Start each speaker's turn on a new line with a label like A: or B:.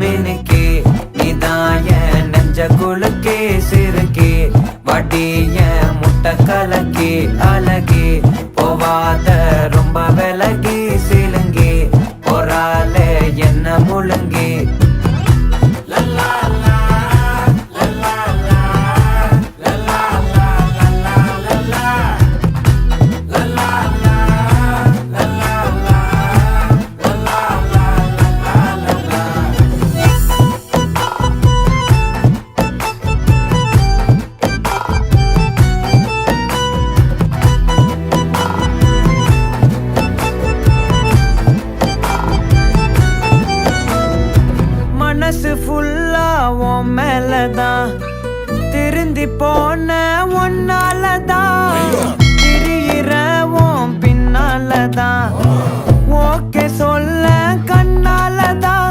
A: மினுக்கே நீதாய நெஞ்ச குலுக்கே சிறுக்கே வடிய முட்டை கலக்கே அழகே போவாத ரொம்ப விலகி சிலுங்கி பொறால என்ன முழுங்கி மனசு ஃபுல்லா உன் மேலதான் திருந்தி போன ஒன்னாலதான் திரியிற உன் பின்னாலதான் ஓகே சொல்ல